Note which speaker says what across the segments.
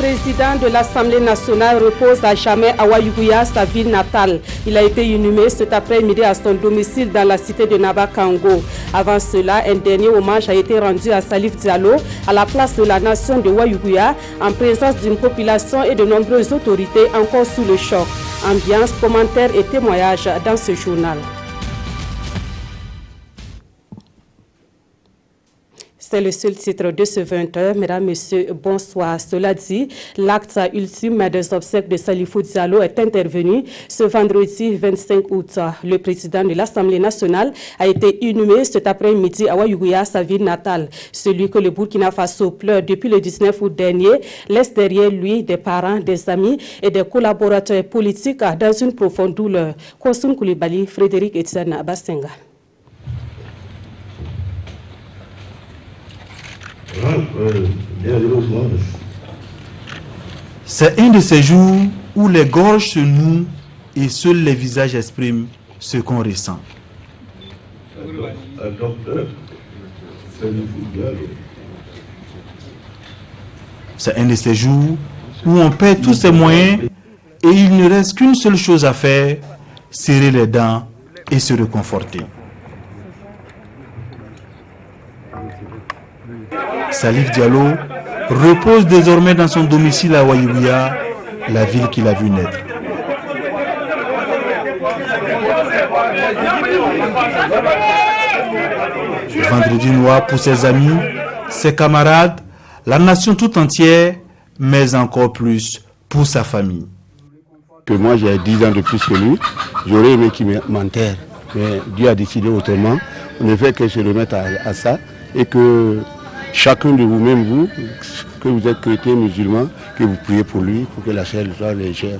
Speaker 1: président de l'Assemblée nationale repose à jamais à Wayuguya, sa ville natale. Il a été inhumé cet après-midi à son domicile dans la cité de Nabakango. Avant cela, un dernier hommage a été rendu à Salif Diallo à la place de la nation de Wayuguya en présence d'une population et de nombreuses autorités encore sous le choc. Ambiance, commentaires et témoignages dans ce journal. C'est le seul titre de ce 20h. Mesdames, Messieurs, bonsoir. Cela dit, l'acte ultime des obsèques de Salifou Diallo est intervenu ce vendredi 25 août. Le président de l'Assemblée nationale a été inhumé cet après-midi à Wayuguya, sa ville natale. Celui que le Burkina Faso pleure depuis le 19 août dernier laisse derrière lui des parents, des amis et des collaborateurs politiques dans une profonde douleur. Kosoum Koulibaly, Frédéric Etienne Bastenga.
Speaker 2: C'est un de ces jours où les gorges se nouent et seuls les visages expriment ce qu'on ressent. C'est un de ces jours où on perd tous ses moyens et il ne reste qu'une seule chose à faire, serrer les dents et se réconforter. Salif Diallo repose désormais dans son domicile à Wayuguya, la ville qu'il a vu naître. Vendredi noir pour ses amis, ses camarades, la nation tout entière, mais encore plus pour sa famille.
Speaker 3: Que moi j'ai 10 ans de plus que lui, j'aurais aimé qu'il m'enterre, mais Dieu a décidé autrement. On ne fait que se remettre à ça et que chacun de vous-même, vous, que vous êtes chrétien, musulman, que vous priez pour lui, pour que la chair soit légère.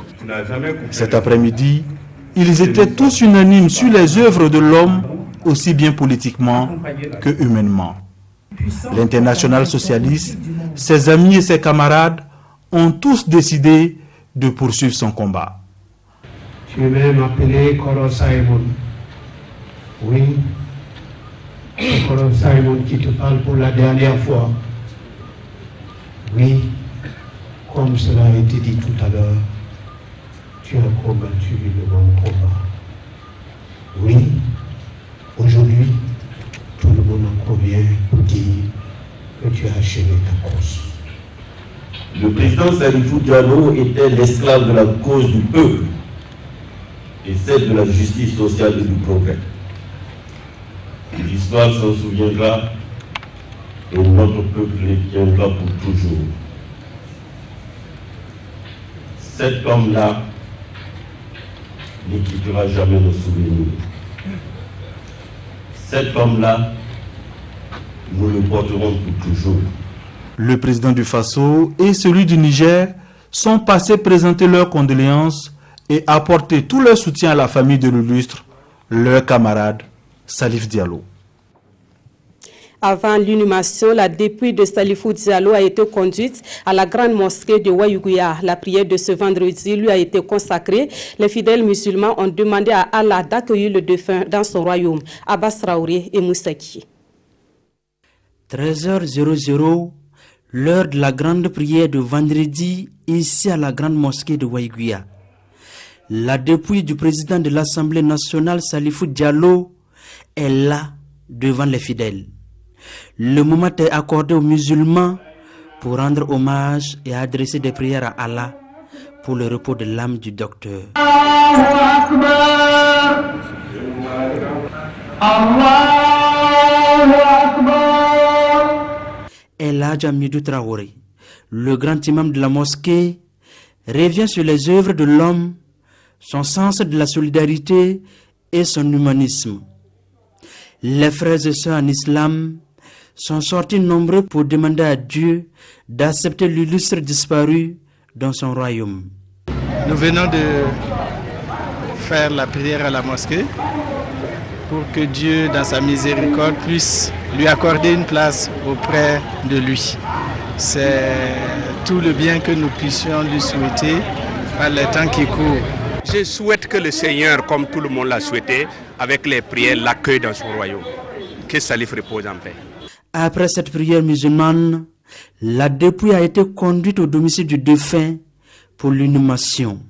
Speaker 2: Cet après-midi, ils étaient tous unanimes sur les œuvres de l'homme, aussi bien politiquement que humainement. L'international socialiste, ses amis et ses camarades ont tous décidé de poursuivre son combat.
Speaker 4: Tu es même appelé Koro Simon. Oui. Koro Simon qui te parle pour la dernière fois. Oui, comme cela a été dit tout à l'heure, tu as combattu le bon combat. Oui, aujourd'hui, tout le monde en convient pour dire que tu as achevé ta course.
Speaker 5: Le président Salifou Diallo était l'esclave de la cause du peuple et celle de la justice sociale et du progrès. L'histoire s'en souviendra et notre peuple les tiendra pour toujours. Cet homme-là ne quittera jamais nos souvenirs. Cet homme-là, nous le porterons pour toujours.
Speaker 2: Le président du Faso et celui du Niger sont passés présenter leurs condoléances et apporter tout leur soutien à la famille de l'illustre, leur camarade Salif Diallo.
Speaker 1: Avant l'inhumation, la dépouille de Salifou Diallo a été conduite à la grande mosquée de Wayuguya. La prière de ce vendredi lui a été consacrée. Les fidèles musulmans ont demandé à Allah d'accueillir le défunt dans son royaume. Abbas Traoré et Moussaki.
Speaker 6: 13h00, l'heure de la grande prière de vendredi ici à la grande mosquée de Wayuguya. La dépouille du président de l'Assemblée nationale Salifou Diallo est là devant les fidèles. Le moment est accordé aux musulmans pour rendre hommage et adresser des prières à Allah pour le repos de l'âme du docteur.
Speaker 4: Allahu Akbar. Allahu Akbar.
Speaker 6: El Hadj Hamidou Traoré, le grand imam de la mosquée, revient sur les œuvres de l'homme, son sens de la solidarité et son humanisme. Les frères et sœurs en islam sont sortis nombreux pour demander à Dieu d'accepter l'illustre disparu dans son royaume.
Speaker 7: Nous venons de faire la prière à la mosquée pour que Dieu, dans sa miséricorde, puisse lui accorder une place auprès de lui. C'est tout le bien que nous puissions lui souhaiter par les temps qui courent.
Speaker 8: Je souhaite que le Seigneur, comme tout le monde l'a souhaité, avec les prières, l'accueille dans son royaume. Que Salif repose en paix.
Speaker 6: Après cette prière musulmane, La dépouille a été conduite au domicile du défunt pour l'inhumation.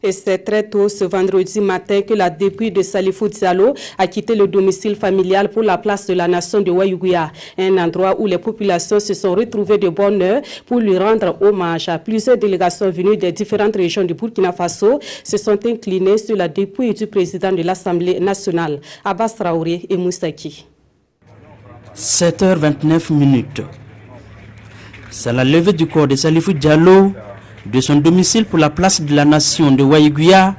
Speaker 1: Et c'est très tôt ce vendredi matin que la dépouille de Salifou Diallo a quitté le domicile familial pour la place de la nation de Waïgouya, un endroit où les populations se sont retrouvées de bonne heure pour lui rendre hommage. Plusieurs délégations venues des différentes régions du Burkina Faso se sont inclinées sur la dépouille du président de l'Assemblée nationale, Abbas Traoré et Moussaki.
Speaker 6: 7h29. C'est la levée du corps de Salifou Diallo de son domicile pour la place de la nation de Waïgouya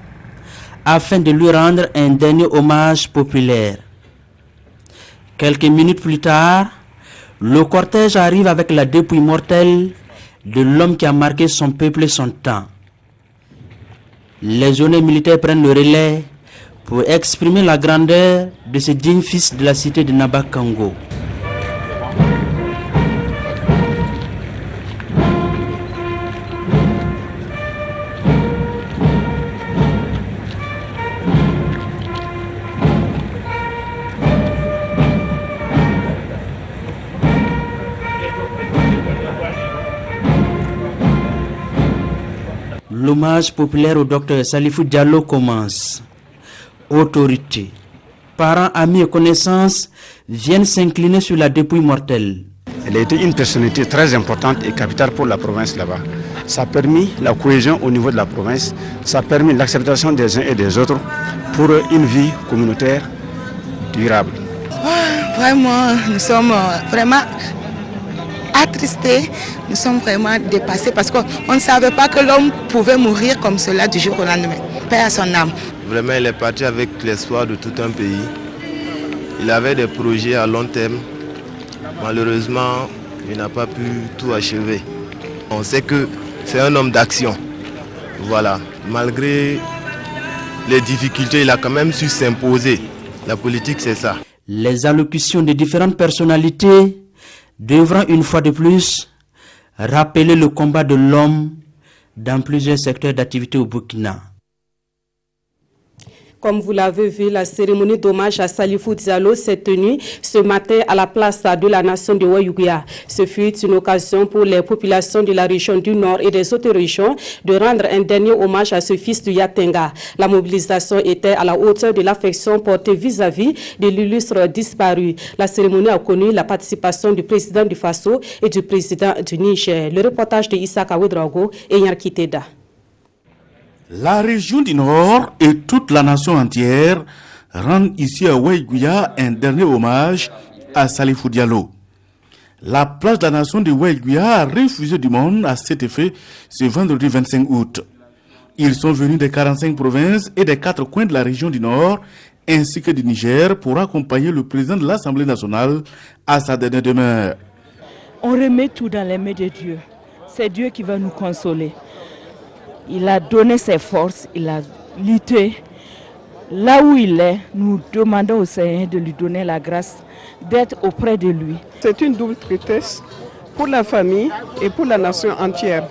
Speaker 6: afin de lui rendre un dernier hommage populaire. Quelques minutes plus tard, le cortège arrive avec la dépouille mortelle de l'homme qui a marqué son peuple et son temps. Les journées militaires prennent le relais pour exprimer la grandeur de ce digne fils de la cité de Nabakango. L'hommage populaire au docteur Salifou Diallo commence. Autorités, parents, amis et connaissances viennent s'incliner sur la dépouille mortelle.
Speaker 9: Elle a été une personnalité très importante et capitale pour la province là-bas. Ça a permis la cohésion au niveau de la province, ça a permis l'acceptation des uns et des autres pour une vie communautaire durable.
Speaker 10: Vraiment, nous sommes vraiment attristés, nous sommes vraiment dépassés parce qu'on ne savait pas que l'homme pouvait mourir comme cela du jour au lendemain. Paix à son âme.
Speaker 11: Vraiment, il est parti avec l'espoir de tout un pays. Il avait des projets à long terme. Malheureusement, il n'a pas pu tout achever. On sait que c'est un homme d'action. Voilà. Malgré les difficultés, il a quand même su s'imposer. La politique, c'est ça.
Speaker 6: Les allocutions de différentes personnalités devront une fois de plus rappeler le combat de l'homme dans plusieurs secteurs d'activité au Burkina.
Speaker 1: Comme vous l'avez vu, la cérémonie d'hommage à Salifou Diallo s'est tenue ce matin à la place de la nation de Waïgouya. Ce fut une occasion pour les populations de la région du Nord et des autres régions de rendre un dernier hommage à ce fils du Yatenga. La mobilisation était à la hauteur de l'affection portée vis-à-vis de l'illustre disparu. La cérémonie a connu la participation du président du Faso et du président du Niger. Le reportage de Issa Ouedraogo et Yarki Teda.
Speaker 12: La région du Nord et toute la nation entière rendent ici à Waïgouya un dernier hommage à Salifou Diallo. La place de la nation de Waïgouya a refusé du monde à cet effet ce vendredi 25 août. Ils sont venus des 45 provinces et des 4 coins de la région du Nord ainsi que du Niger pour accompagner le président de l'Assemblée nationale à sa dernière demeure.
Speaker 13: On remet tout dans les mains de Dieu. C'est Dieu qui va nous consoler. Il a donné ses forces, il a lutté. Là où il est, nous demandons au Seigneur de lui donner la grâce d'être auprès de lui.
Speaker 14: C'est une double tristesse pour la famille et pour la nation entière.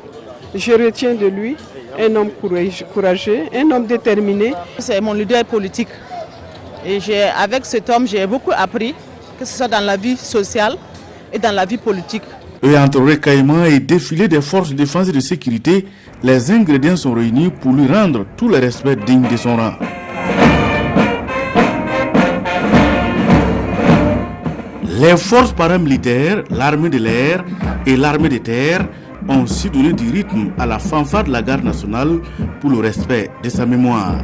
Speaker 14: Je retiens de lui un homme courageux, un homme déterminé.
Speaker 15: C'est mon leader politique. Et avec cet homme, j'ai beaucoup appris, que ce soit dans la vie sociale et dans la vie politique.
Speaker 12: Et entre recueillement et défilé des forces de défense et de sécurité, les ingrédients sont réunis pour lui rendre tout le respect digne de son rang. Les forces paramilitaires, l'armée de l'air et l'armée de terre ont aussi donné du rythme à la fanfare de la garde nationale pour le respect de sa mémoire.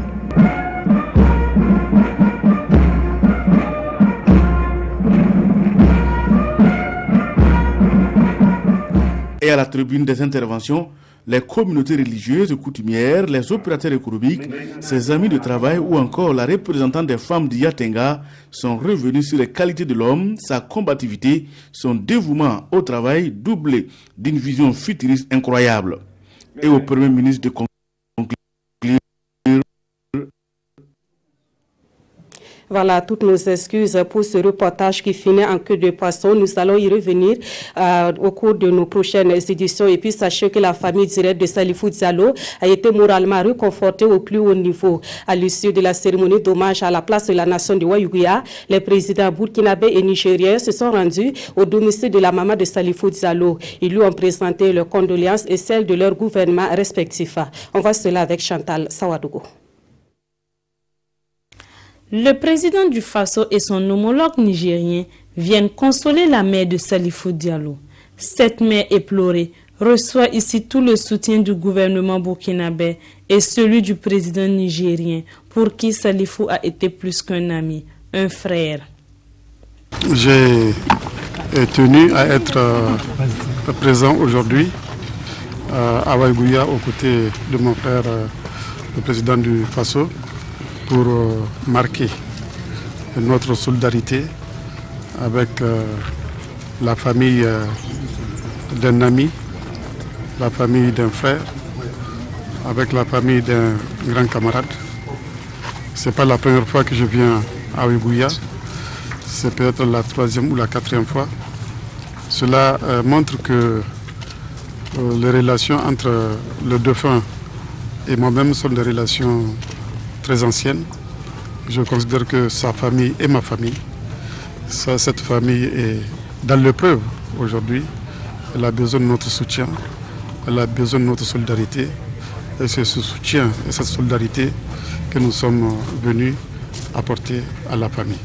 Speaker 12: Et à la tribune des interventions, les communautés religieuses et coutumières, les opérateurs économiques, ses amis de travail ou encore la représentante des femmes du Yatenga sont revenus sur les qualités de l'homme, sa combativité, son dévouement au travail doublé d'une vision futuriste incroyable. Et au Premier ministre de conclure.
Speaker 1: Voilà, toutes nos excuses pour ce reportage qui finit en queue de poisson. Nous allons y revenir au cours de nos prochaines éditions. Et puis, sachez que la famille directe de Salifou Diallo a été moralement réconfortée au plus haut niveau. À l'issue de la cérémonie d'hommage à la place de la nation de Wayougouya, les présidents burkinabés et nigériens se sont rendus au domicile de la maman de Salifou Diallo. Ils lui ont présenté leurs condoléances et celles de leurs gouvernements respectifs. On voit cela avec Chantal Sawadougou.
Speaker 16: Le président du Faso et son homologue nigérien viennent consoler la mère de Salifou Diallo. Cette mère éplorée reçoit ici tout le soutien du gouvernement burkinabé et celui du président nigérien, pour qui Salifou a été plus qu'un ami, un frère.
Speaker 17: J'ai tenu à être présent aujourd'hui à Wayougouya aux côtés de mon frère, le président du Faso, pour marquer notre solidarité avec la famille d'un ami, la famille d'un frère, avec la famille d'un grand camarade. Ce n'est pas la première fois que je viens à Wayougouya, c'est peut-être la 3e ou la 4e fois. Cela montre que les relations entre le défunt et moi-même sont des relations très ancienne. Je considère que sa famille est ma famille. Cette famille est dans l'épreuve aujourd'hui. Elle a besoin de notre soutien, elle a besoin de notre solidarité. Et c'est ce soutien et cette solidarité que nous sommes venus apporter à la famille.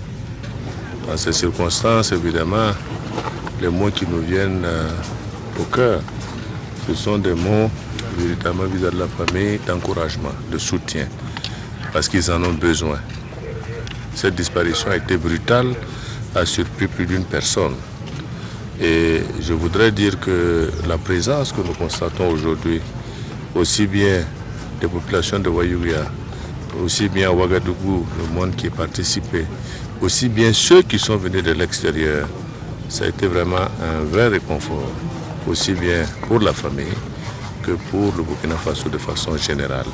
Speaker 18: Dans ces circonstances, évidemment, les mots qui nous viennent au cœur, ce sont des mots véritablement vis-à-vis de la famille d'encouragement, de soutien, parce qu'ils en ont besoin. Cette disparition a été brutale, a surpris plus d'une personne. Et je voudrais dire que la présence que nous constatons aujourd'hui, aussi bien des populations de Wayougouya, aussi bien à Ouagadougou, le monde qui a participé, aussi bien ceux qui sont venus de l'extérieur, ça a été vraiment un vrai réconfort, aussi bien pour la famille que pour le Burkina Faso de façon générale.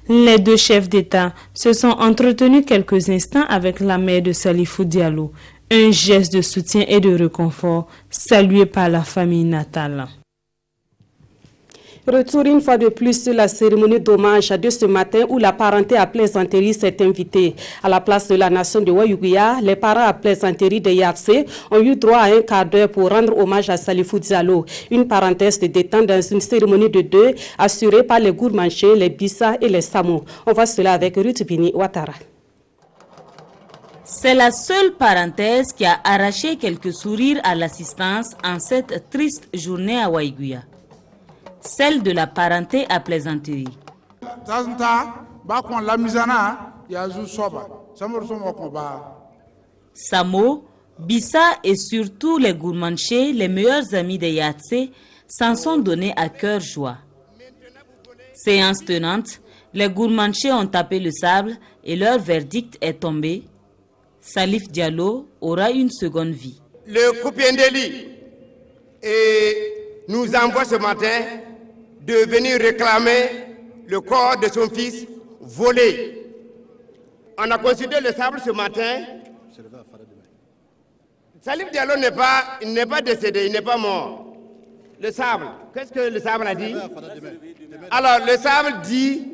Speaker 16: Les deux chefs d'État se sont entretenus quelques instants avec la mère de Salifou Diallo, un geste de soutien et de réconfort salué par la famille natale.
Speaker 1: Retour une fois de plus sur la cérémonie d'hommage de ce matin où la parenté à plaisanterie s'est invitée. À la place de la nation de Wayougouya, les parents à plaisanterie de Yatsé ont eu droit à un quart d'heure pour rendre hommage à Salifou Diallo. Une parenthèse de détente dans une cérémonie de deuil assurée par les Gourmanchés, les Bissa et les Samo. On voit cela avec Ruth Bini Ouattara.
Speaker 19: C'est la seule parenthèse qui a arraché quelques sourires à l'assistance en cette triste journée à Wayougouya. Celle de la parenté à plaisanterie. Samo, Bissa et surtout les Gourmanchés, les meilleurs amis de Yatsé, s'en sont donnés à cœur joie. Séance tenante, les Gourmanchés ont tapé le sable et leur verdict est tombé. Salif Diallo aura une seconde vie.
Speaker 20: Le Koupiendeli nous envoie ce matin de venir réclamer le corps de son fils volé. On a considéré le sable ce matin. Salif Diallo n'est pas décédé, il n'est pas mort. Le sable, qu'est-ce que le sable a dit? Alors le sable dit,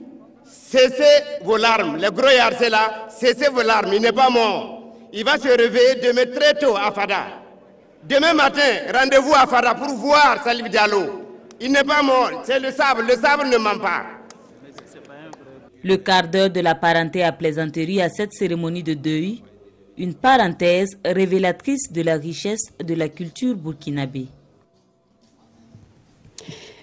Speaker 20: cessez vos larmes. Le gros Yatsé là, cessez vos larmes, il n'est pas mort. Il va se réveiller demain très tôt à Fada. Demain matin, rendez-vous à Fada pour voir Salif Diallo. Il n'est pas mort, c'est le sable ne ment pas.
Speaker 19: Le quart d'heure de la parenté à plaisanterie à cette cérémonie de deuil, une parenthèse révélatrice de la richesse de la culture burkinabé.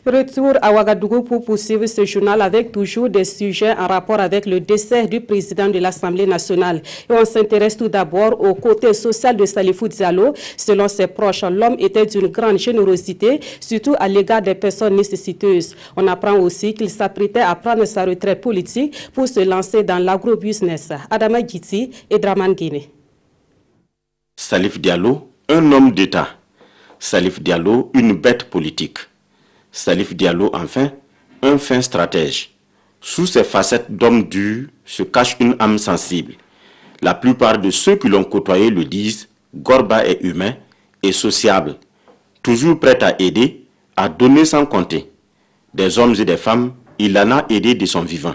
Speaker 1: Retour à Ouagadougou pour poursuivre ce journal avec toujours des sujets en rapport avec le décès du président de l'Assemblée nationale. Et on s'intéresse tout d'abord au côté social de Salifou Diallo. Selon ses proches, l'homme était d'une grande générosité, surtout à l'égard des personnes nécessiteuses. On apprend aussi qu'il s'apprêtait à prendre sa retraite politique pour se lancer dans l'agrobusiness. Adama Giti et Draman Guinée.
Speaker 21: Salif Diallo, un homme d'État. Salif Diallo, une bête politique. Salif Diallo, enfin, un fin stratège. Sous ses facettes d'homme dur se cache une âme sensible. La plupart de ceux qui l'ont côtoyé le disent, Gorba est humain et sociable, toujours prêt à aider, à donner sans compter. Des hommes et des femmes, il en a aidé de son vivant.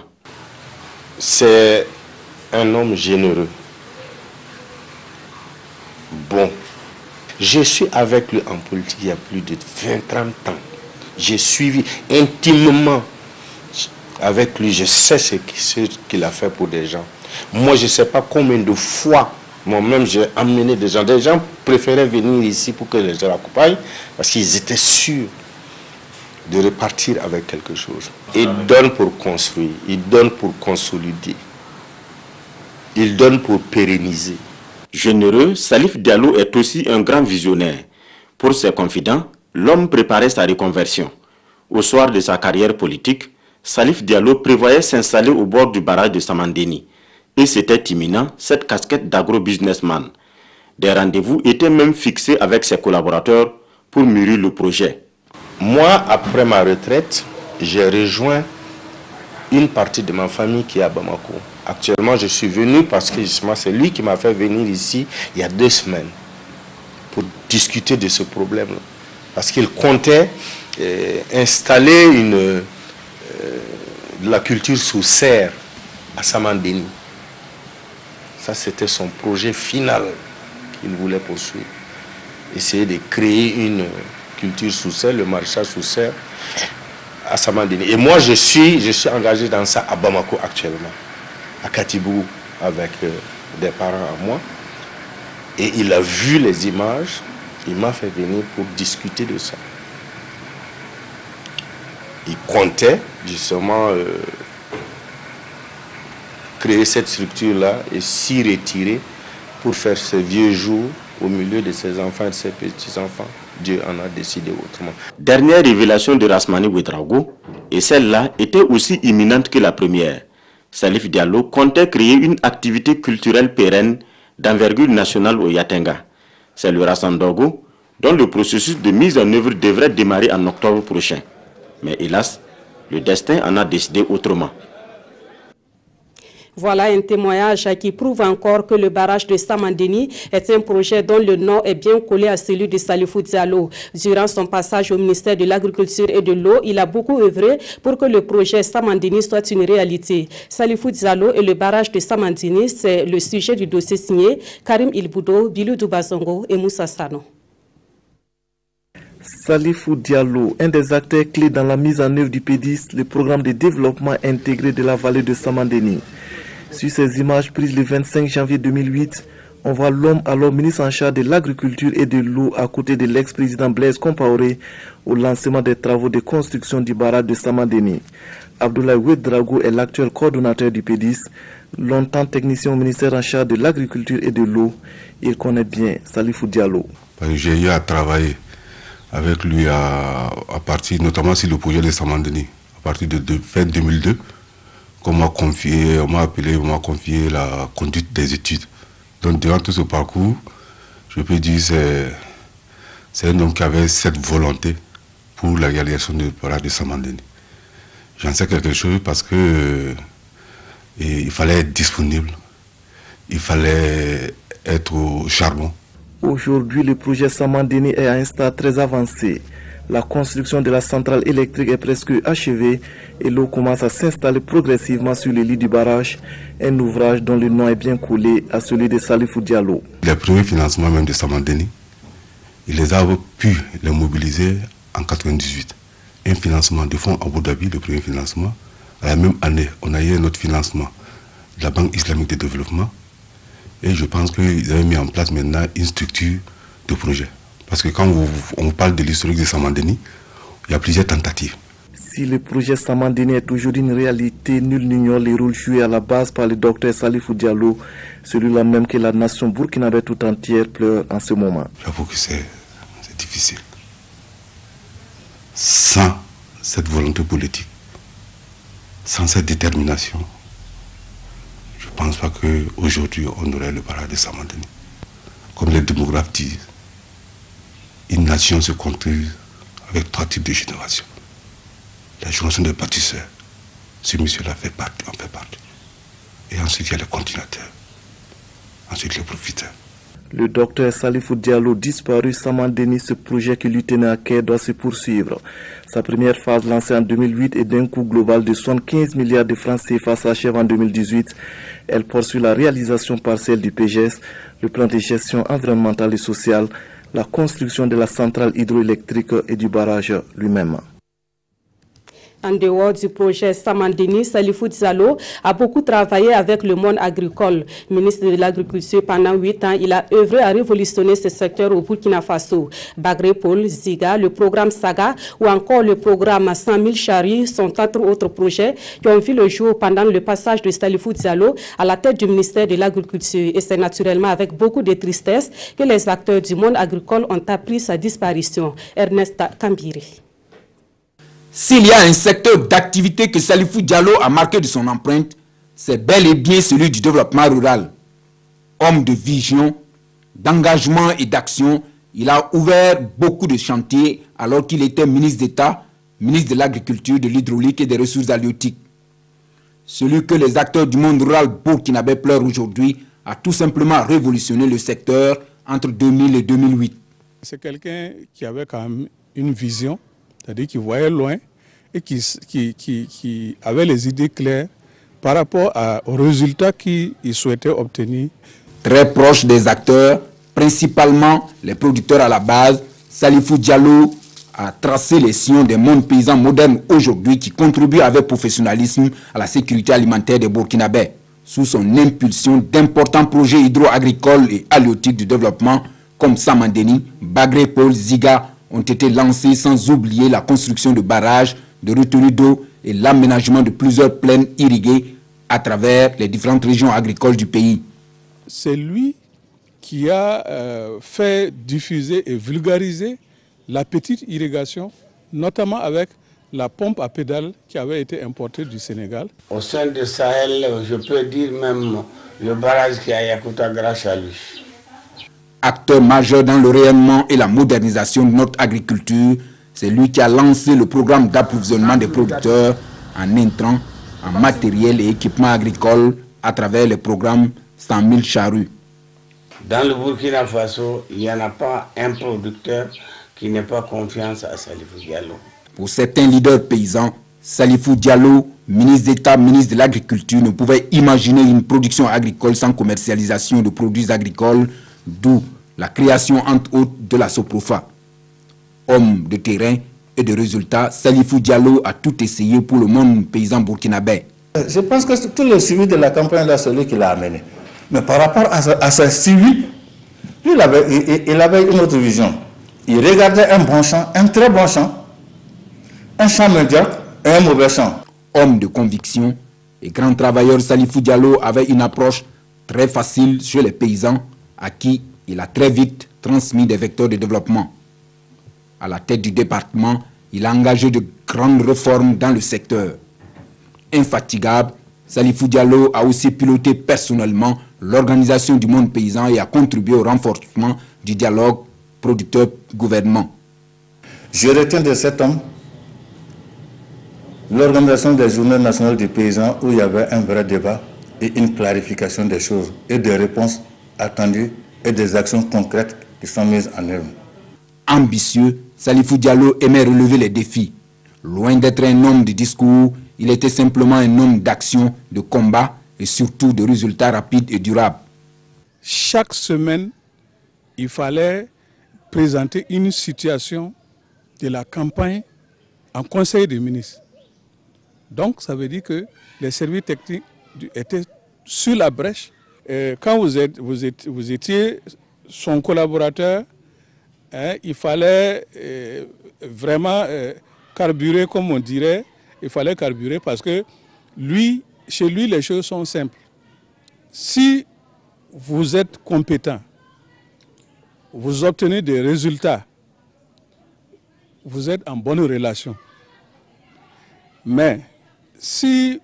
Speaker 3: C'est un homme généreux. Bon, je suis avec lui en politique il y a plus de 20-30 ans. J'ai suivi intimement avec lui, je sais ce qu'il a fait pour des gens. Moi, je ne sais pas combien de fois, moi-même, j'ai amené des gens. Des gens préféraient venir ici pour que les gens l'accompagnent parce qu'ils étaient sûrs de repartir avec quelque chose. Il donne pour construire, il donne pour consolider, il donne pour pérenniser.
Speaker 21: Généreux, Salif Diallo est aussi un grand visionnaire. Pour ses confidents, l'homme préparait sa reconversion. Au soir de sa carrière politique, Salif Diallo prévoyait s'installer au bord du barrage de Samandéni. Et c'était imminent, cette casquette d'agro-businessman. Des rendez-vous étaient même fixés avec ses collaborateurs pour mûrir le projet.
Speaker 3: Moi, après ma retraite, j'ai rejoint une partie de ma famille qui est à Bamako. Actuellement, je suis venu parce que justement, c'est lui qui m'a fait venir ici il y a 2 semaines pour discuter de ce problème-là. Parce qu'il comptait installer de la culture sous serre à Samandéni. Ça, c'était son projet final qu'il voulait poursuivre. Essayer de créer une culture sous serre, le maraîchage sous serre à Samandéni. Et moi, je suis engagé dans ça à Bamako actuellement, à Katibou, avec des parents à moi. Et il a vu les images, il m'a fait venir pour discuter de ça. Il comptait justement créer cette structure-là et s'y retirer pour faire ses vieux jours au milieu de ses enfants et de ses petits-enfants. Dieu en a décidé autrement.
Speaker 21: Dernière révélation de Rasmani Ouedraogo, et celle-là était aussi imminente que la première. Salif Diallo comptait créer une activité culturelle pérenne d'envergure nationale au Yatenga. C'est le Rassandogo dont le processus de mise en œuvre devrait démarrer en octobre prochain. Mais hélas, le destin en a décidé autrement.
Speaker 1: Voilà un témoignage qui prouve encore que le barrage de Samandéni est un projet dont le nom est bien collé à celui de Salifou Diallo. Durant son passage au ministère de l'Agriculture et de l'Eau, il a beaucoup œuvré pour que le projet Samandéni soit une réalité. Salifou Diallo et le barrage de Samandéni, c'est le sujet du dossier signé Karim Ilboudo, Bilou Doubazongo et Moussa Sano.
Speaker 22: Salifou Diallo, un des acteurs clés dans la mise en œuvre du PEDIS, le programme de développement intégré de la vallée de Samandéni. Sur ces images prises le 25 janvier 2008, on voit l'homme alors ministre en charge de l'agriculture et de l'eau à côté de l'ex-président Blaise Compaoré au lancement des travaux de construction du barrage de Samandéni. Abdoulaye Ouedraogo est l'actuel coordonnateur du PEDIS, longtemps technicien au ministère en charge de l'agriculture et de l'eau. Il connaît bien Salifou Diallo.
Speaker 23: J'ai eu à travailler avec lui à partir, notamment sur le projet de Samandéni, à partir de fin 2002. On m'a appelé, on m'a confié la conduite des études. Donc durant tout ce parcours, je peux dire que c'est un homme qui avait cette volonté pour la réalisation du barrage de Samandéni. J'en sais quelque chose parce que il fallait être disponible, il fallait être au charbon.
Speaker 22: Aujourd'hui, le projet Samandéni est à un stade très avancé. La construction de la centrale électrique est presque achevée et l'eau commence à s'installer progressivement sur le lit du barrage, un ouvrage dont le nom est bien collé à celui de Salifou Diallo.
Speaker 23: Les premiers financements même de Samandéni, il les a pu les mobiliser en 1998. Un financement de fonds Abu Dhabi, le premier financement. À la même année, on a eu un autre financement de la Banque islamique de développement. Et je pense qu'ils avaient mis en place maintenant une structure de projet. Parce que quand on parle de l'historique de Samandéni, il y a plusieurs tentatives.
Speaker 22: Si le projet Samandéni est aujourd'hui une réalité, nul n'ignore les rôles joués à la base par le docteur Salifou Diallo, celui-là même que la nation burkinabé tout entière pleure en ce moment.
Speaker 23: J'avoue que c'est difficile. Sans cette volonté politique, sans cette détermination, je ne pense pas qu'aujourd'hui on aurait le barrage de Samandéni. Comme les démographes disent, une nation se construit avec 3 types de générations. La génération des bâtisseurs, ce monsieur-là en fait partie. Et ensuite, il y a les continuateurs. ensuite les profiteurs.
Speaker 22: Le docteur Salifou Diallo, disparu Samandeni, ce projet qui lui tenait à cœur doit se poursuivre. Sa première phase lancée en 2008 et d'un coût global de 75 milliards de francs CFA s'achève en 2018. Elle poursuit la réalisation partielle du PGS, le plan de gestion environnementale et sociale, la construction de la centrale hydroélectrique et du barrage lui-même.
Speaker 1: En dehors du projet Samandeni, Salifou Diallo a beaucoup travaillé avec le monde agricole. Ministre de l'Agriculture pendant 8 ans, il a œuvré à révolutionner ce secteur au Burkina Faso. Bagré Paul, Ziga, le programme Saga ou encore le programme 100 000 charrues sont 4 autres projets qui ont vu le jour pendant le passage de Salifou Diallo à la tête du ministère de l'Agriculture. Et c'est naturellement avec beaucoup de tristesse que les acteurs du monde agricole ont appris sa disparition. Ernest Kambiri.
Speaker 2: S'il y a un secteur d'activité que Salifou Diallo a marqué de son empreinte, c'est bel et bien celui du développement rural. Homme de vision, d'engagement et d'action, il a ouvert beaucoup de chantiers alors qu'il était ministre d'État, ministre de l'Agriculture, de l'Hydraulique et des Ressources halieutiques. Celui que les acteurs du monde rural burkinabé pleurent aujourd'hui a tout simplement révolutionné le secteur entre 2000 et 2008.
Speaker 17: C'est quelqu'un qui avait quand même une vision, c'est-à-dire qui voyait loin et qui avait les idées claires par rapport aux résultats qu'il souhaitait obtenir.
Speaker 2: Très proche des acteurs, principalement les producteurs à la base, Salifou Diallo a tracé les sillons des mondes paysans modernes aujourd'hui qui contribuent avec professionnalisme à la sécurité alimentaire des Burkinabés. Sous son impulsion, d'importants projets hydro-agricoles et halieutiques de développement comme Samandeni, Bagré Paul, Ziga ont été lancés, sans oublier la construction de barrages, de retenues d'eau et l'aménagement de plusieurs plaines irriguées à travers les différentes régions agricoles du pays.
Speaker 17: C'est lui qui a fait diffuser et vulgariser la petite irrigation, notamment avec la pompe à pédales qui avait été importée du Sénégal.
Speaker 4: Au sein de Sahel, je peux dire même le barrage qui a Yakuta grâce à lui.
Speaker 2: Acteur majeur dans le rayonnement et la modernisation de notre agriculture, c'est lui qui a lancé le programme d'approvisionnement des producteurs en intrants, en matériel et équipements agricoles à travers le programme 100 000 charrues.
Speaker 4: Dans le Burkina Faso, il n'y en a pas un producteur qui n'ait pas confiance à Salifou Diallo.
Speaker 2: Pour certains leaders paysans, Salifou Diallo, ministre d'État, ministre de l'Agriculture, ne pouvait imaginer une production agricole sans commercialisation de produits agricoles, d'où la création entre autres de la Soprofa. Homme de terrain et de résultats, Salifou Diallo a tout essayé pour le monde paysan burkinabé.
Speaker 5: Je pense que tout le suivi de la campagne là, c'est lui qui l'a amené. Mais par rapport à ce suivi, lui, il avait une autre vision. Il regardait un bon champ, un très bon champ, un champ médiocre et un mauvais champ.
Speaker 2: Homme de conviction et grand travailleur, Salifou Diallo avait une approche très facile chez les paysans à qui il a très vite transmis des vecteurs de développement. À la tête du département, il a engagé de grandes réformes dans le secteur. Infatigable, Salifou Diallo a aussi piloté personnellement l'organisation du monde paysan et a contribué au renforcement du dialogue producteur-gouvernement.
Speaker 5: Je retiens de cet homme l'organisation des journées nationales des paysans où il y avait un vrai débat et une clarification des choses et des réponses attendues et des actions concrètes qui sont mises en œuvre.
Speaker 2: Ambitieux, Salifou Diallo aimait relever les défis. Loin d'être un homme de discours, il était simplement un homme d'action, de combat et surtout de résultats rapides et durables.
Speaker 17: Chaque semaine, il fallait présenter une situation de la campagne en conseil des ministres. Donc, ça veut dire que les services techniques étaient sur la brèche. Et quand vous étiez son collaborateur, il fallait vraiment carburer, comme on dirait. Il fallait carburer parce que chez lui, les choses sont simples. Si vous êtes compétent, vous obtenez des résultats, vous êtes en bonne relation. Mais si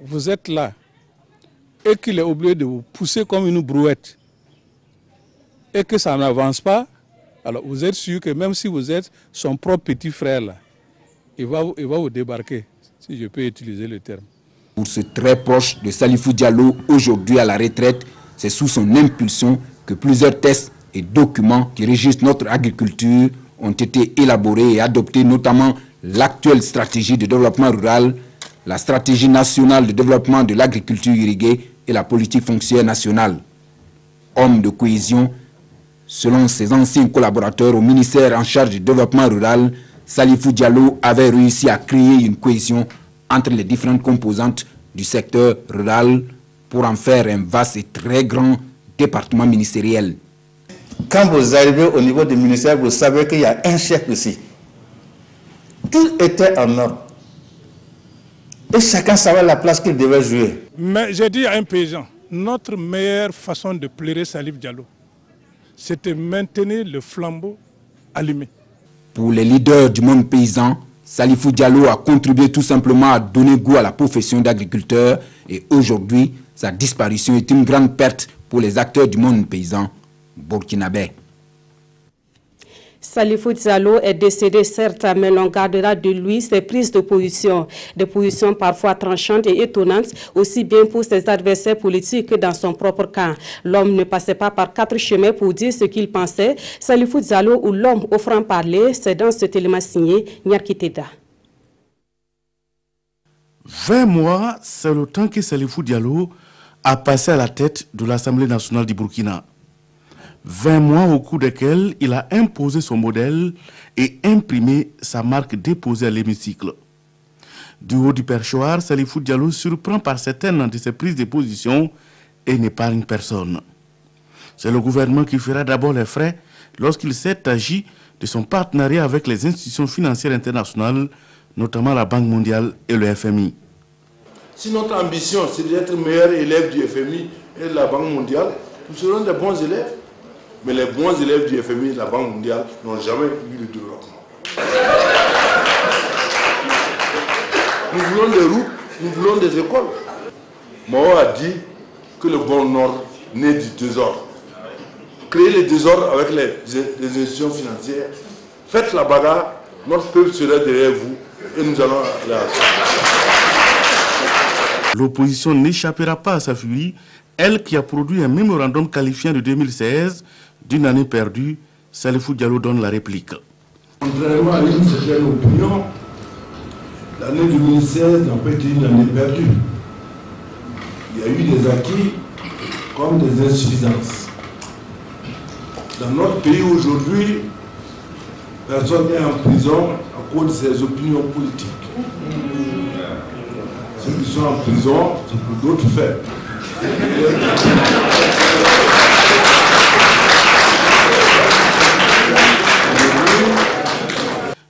Speaker 17: vous êtes là et qu'il est obligé de vous pousser comme une brouette et que ça n'avance pas, alors vous êtes sûr que même si vous êtes son propre petit frère, là, il va vous débarquer, si je peux utiliser le terme.
Speaker 2: Pour ce très proche de Salifou Diallo, aujourd'hui à la retraite, C'est sous son impulsion que plusieurs textes et documents qui régissent notre agriculture ont été élaborés et adoptés, notamment l'actuelle stratégie de développement rural, la stratégie nationale de développement de l'agriculture irriguée et la politique foncière nationale. Homme de cohésion, selon ses anciens collaborateurs au ministère en charge du développement rural, Salifou Diallo avait réussi à créer une cohésion entre les différentes composantes du secteur rural pour en faire un vaste et très grand département ministériel.
Speaker 5: Quand vous arrivez au niveau du ministère, vous savez qu'il y a un chef ici. Tout était en ordre. Et chacun savait la place qu'il devait jouer.
Speaker 7: Mais j'ai dit à un paysan, notre meilleure façon de pleurer Salif Diallo, c'était maintenir le flambeau allumé.
Speaker 2: Pour les leaders du monde paysan, Salifou Diallo a contribué tout simplement à donner goût à la profession d'agriculteur et aujourd'hui, sa disparition est une grande perte pour les acteurs du monde paysan burkinabé.
Speaker 1: Salifou Diallo est décédé certes, mais l'on gardera de lui ses prises de position. Des positions parfois tranchantes et étonnantes, aussi bien pour ses adversaires politiques que dans son propre camp. L'homme ne passait pas par 4 chemins pour dire ce qu'il pensait. Salifou Diallo ou l'homme au franc-parler, c'est dans ce élément signé Nyarkiteda.
Speaker 12: 20 mois, c'est le temps que Salifou Diallo a passé à la tête de l'Assemblée nationale du Burkina. 20 mois au cours desquels il a imposé son modèle et imprimé sa marque déposée à l'hémicycle. Du haut du perchoir, Salifou Diallo surprend par certaines de ses prises de position et n'épargne personne. C'est le gouvernement qui fera d'abord les frais lorsqu'il s'est agi de son partenariat avec les institutions financières internationales, notamment la Banque mondiale et le FMI.
Speaker 8: Si notre ambition c'est d'être meilleur élève du FMI et de la Banque mondiale, nous serons des bons élèves. Mais les bons élèves du FMI et de la Banque mondiale n'ont jamais eu le développement. Nous voulons des routes, nous voulons des écoles. Mao a dit que le bon nord naît du désordre. Créez le désordre avec les institutions financières. Faites la bagarre, notre peuple sera derrière vous et nous allons aller à ça.
Speaker 12: L'opposition n'échappera pas à sa furie, elle qui a produit un mémorandum qualifiant de 2016 d'une année perdue. Salifou Diallo donne la réplique.
Speaker 8: Contrairement à une certaine opinion, l'année 2016 n'a pas été une année perdue. Il y a eu des acquis comme des insuffisances. Dans notre pays aujourd'hui, personne n'est en prison à cause de ses opinions politiques. Ceux qui sont en prison, c'est pour d'autres faits.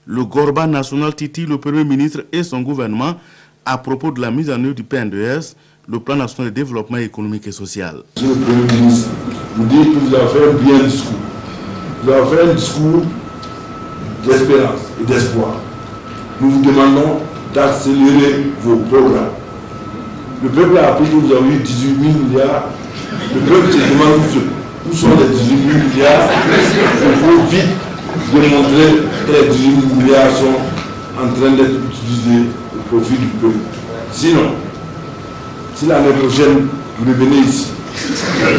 Speaker 12: Le Gorba national titille le Premier ministre et son gouvernement à propos de la mise en œuvre du PNDS, le plan national de développement économique et social.
Speaker 8: Monsieur le Premier ministre, vous dites que vous avez fait un bien discours. Vous avez fait un discours d'espérance et d'espoir. Nous vous demandons d'accélérer vos programmes. Le peuple a appris que vous avez eu 18 000 milliards. Le peuple se demande où sont les 18 000 milliards. Il faut vite démontrer que les 18 000 milliards sont en train d'être utilisés au profit du peuple. Sinon, si l'année prochaine, vous revenez ici, quand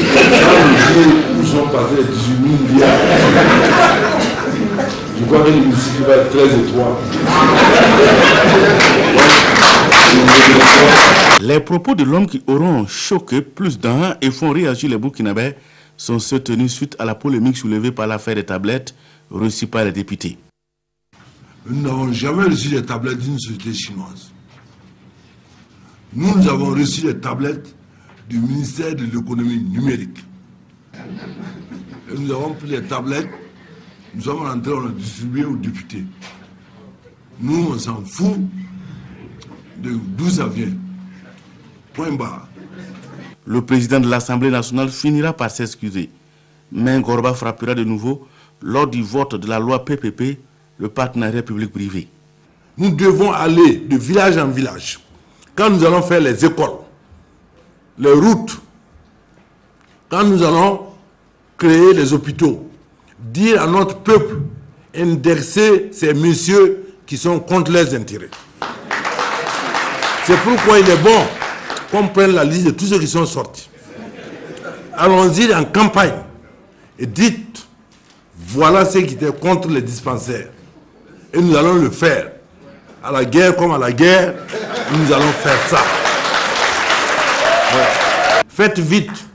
Speaker 8: vous dites où sont passés les 18 000 milliards, je crois que l'hémicycle va être très étroit.
Speaker 12: Les propos de l'homme qui auront choqué plus d'un et font réagir les Burkinabés sont ceux tenus suite à la polémique soulevée par l'affaire des tablettes reçues par les députés.
Speaker 8: Nous n'avons jamais reçu les tablettes d'une société chinoise. Nous avons reçu les tablettes du ministère de l'économie numérique. Et nous avons pris les tablettes, nous sommes rentrés, on a distribué aux députés. Nous, on s'en fout d'où ça vient. Point barre.
Speaker 12: Le président de l'Assemblée nationale finira par s'excuser. Mais Gorba frappera de nouveau lors du vote de la loi PPP, le partenariat public-privé.
Speaker 8: Nous devons aller de village en village. Quand nous allons faire les écoles, les routes, quand nous allons créer les hôpitaux, dire à notre peuple, indexer ces messieurs qui sont contre les intérêts. C'est pourquoi il est bon qu'on prenne la liste de tous ceux qui sont sortis. allons-y en campagne et dites, voilà ce qui était contre les dispensaires. Et nous allons le faire. À la guerre comme à la guerre, nous allons faire ça. Ouais. Faites vite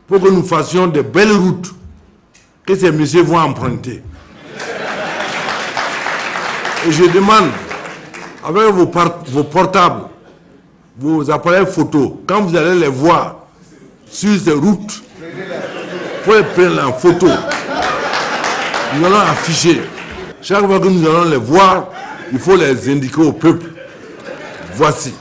Speaker 8: pour que nous fassions de belles routes que ces messieurs vont emprunter. Et je demande, avec vos portables, vos appareils photo, quand vous allez les voir sur ces routes, il faut les prendre en photo. Nous allons afficher. Chaque fois que nous allons les voir, il faut les indiquer au peuple. Voici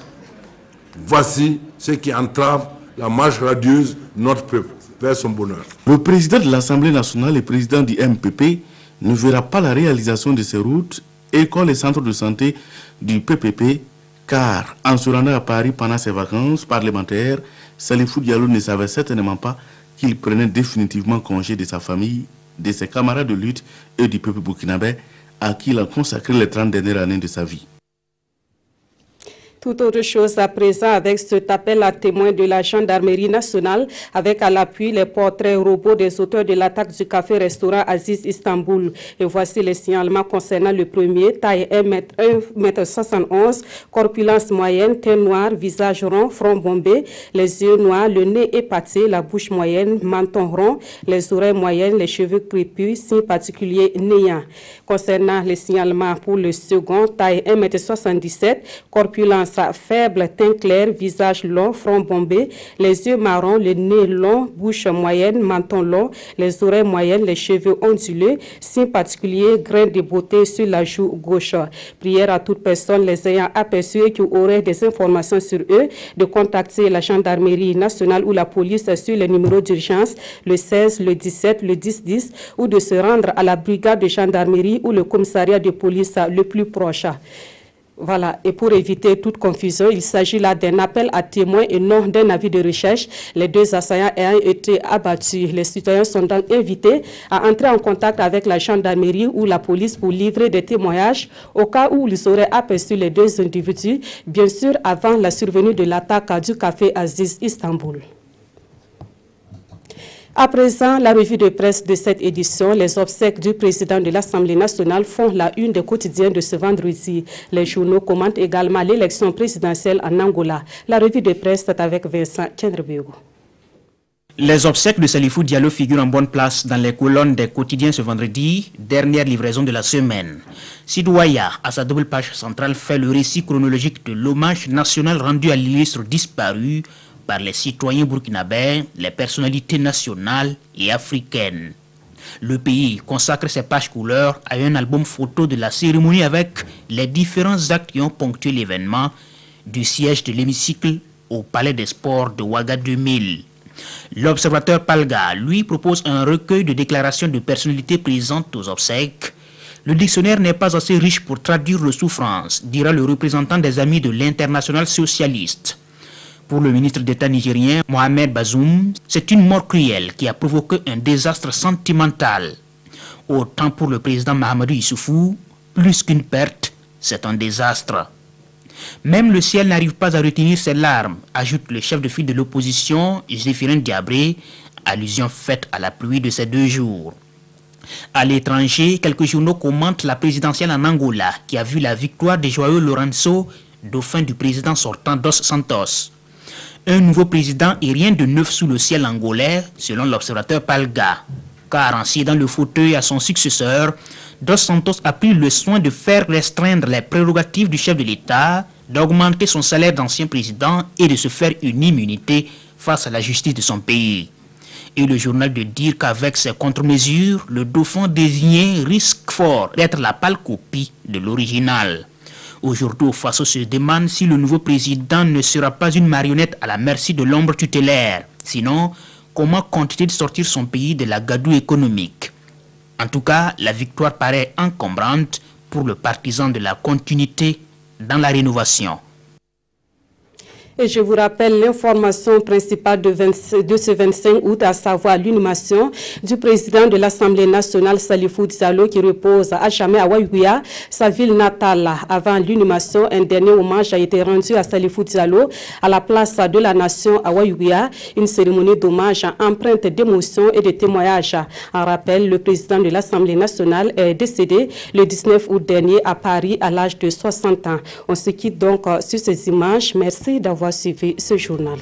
Speaker 8: ce qui entrave la marche radieuse de notre peuple vers son bonheur.
Speaker 12: Le président de l'Assemblée nationale et président du MPP ne verra pas la réalisation de ces routes, écoles et centres de santé du PPP, car en se rendant à Paris pendant ses vacances parlementaires, Salifou Diallo ne savait certainement pas qu'il prenait définitivement congé de sa famille, de ses camarades de lutte et du peuple burkinabé à qui il a consacré les 30 dernières années de sa vie.
Speaker 1: Tout autre chose à présent avec cet appel à témoins de la gendarmerie nationale avec à l'appui les portraits robots des auteurs de l'attaque du café-restaurant Aziz Istanbul. Et voici les signalements concernant le premier, taille 1,71 m, corpulence moyenne, teint noir, visage rond, front bombé, les yeux noirs, le nez épaté, la bouche moyenne, menton rond, les oreilles moyennes, les cheveux crépus, signe particulier néant. Concernant les signalements pour le second, taille 1,77 m, corpulence faible, teint clair, visage long, front bombé, les yeux marrons, le nez long, bouche moyenne, menton long, les oreilles moyennes, les cheveux ondulés, signe particulier, grain de beauté sur la joue gauche. Prière à toute personne les ayant aperçus et qui auraient des informations sur eux de contacter la gendarmerie nationale ou la police sur les numéros d'urgence le 16, le 17, le 10-10 ou de se rendre à la brigade de gendarmerie ou le commissariat de police le plus proche. Voilà, et pour éviter toute confusion, il s'agit là d'un appel à témoins et non d'un avis de recherche. Les deux assaillants ayant été abattus. Les citoyens sont donc invités à entrer en contact avec la gendarmerie ou la police pour livrer des témoignages au cas où ils auraient aperçu les deux individus, bien sûr avant la survenue de l'attaque du café Aziz Istanbul. À présent, la revue de presse de cette édition, les obsèques du président de l'Assemblée nationale font la une des quotidiens de ce vendredi. Les journaux commentent également l'élection présidentielle en Angola. La revue de presse est avec Vincent Tchendrebego.
Speaker 9: Les obsèques de Salifou Diallo figurent en bonne place dans les colonnes des quotidiens ce vendredi, dernière livraison de la semaine. Sidouaya, à sa double page centrale, fait le récit chronologique de l'hommage national rendu à l'illustre disparu par les citoyens burkinabés, les personnalités nationales et africaines. Le pays consacre ses pages couleurs à un album photo de la cérémonie avec les différents actes qui ont ponctué l'événement, du siège de l'hémicycle au Palais des Sports de Ouaga 2000. L'observateur Palga, lui, propose un recueil de déclarations de personnalités présentes aux obsèques. Le dictionnaire n'est pas assez riche pour traduire le souffrance, dira le représentant des amis de l'Internationale socialiste. Pour le ministre d'État nigérien, Mohamed Bazoum, c'est une mort cruelle qui a provoqué un désastre sentimental. Autant pour le président Mahamadou Issoufou, plus qu'une perte, c'est un désastre. Même le ciel n'arrive pas à retenir ses larmes, ajoute le chef de file de l'opposition, Zéphirin Diabré, allusion faite à la pluie de ces 2 jours. À l'étranger, quelques journaux commentent la présidentielle en Angola, qui a vu la victoire des João Lourenço, dauphin du président sortant Dos Santos. Un nouveau président et rien de neuf sous le ciel angolais, selon l'observateur Palga. Car en cédant le fauteuil à son successeur, Dos Santos a pris le soin de faire restreindre les prérogatives du chef de l'État, d'augmenter son salaire d'ancien président et de se faire une immunité face à la justice de son pays. Et le journal de dire qu'avec ces contre-mesures, le dauphin désigné risque fort d'être la pâle copie de l'original. Aujourd'hui, Faso se demande si le nouveau président ne sera pas une marionnette à la merci de l'ombre tutélaire. Sinon, comment compte-t-il sortir son pays de la gadoue économique? En tout cas, la victoire paraît encombrante pour le partisan de la continuité dans la rénovation.
Speaker 1: Et je vous rappelle l'information principale de ce 25 août, à savoir l'inhumation du président de l'Assemblée nationale, Salifou Diallo, qui repose à jamais à Waïgouya, sa ville natale. Avant l'inhumation, un dernier hommage a été rendu à Salifou Diallo à la place de la nation à Waïgouya, une cérémonie d'hommage empreinte d'émotion et de témoignages. En rappel, le président de l'Assemblée nationale est décédé le 19 août dernier à Paris à l'âge de 60 ans. On se quitte donc sur ces images. Merci d'avoir suivi ce journal.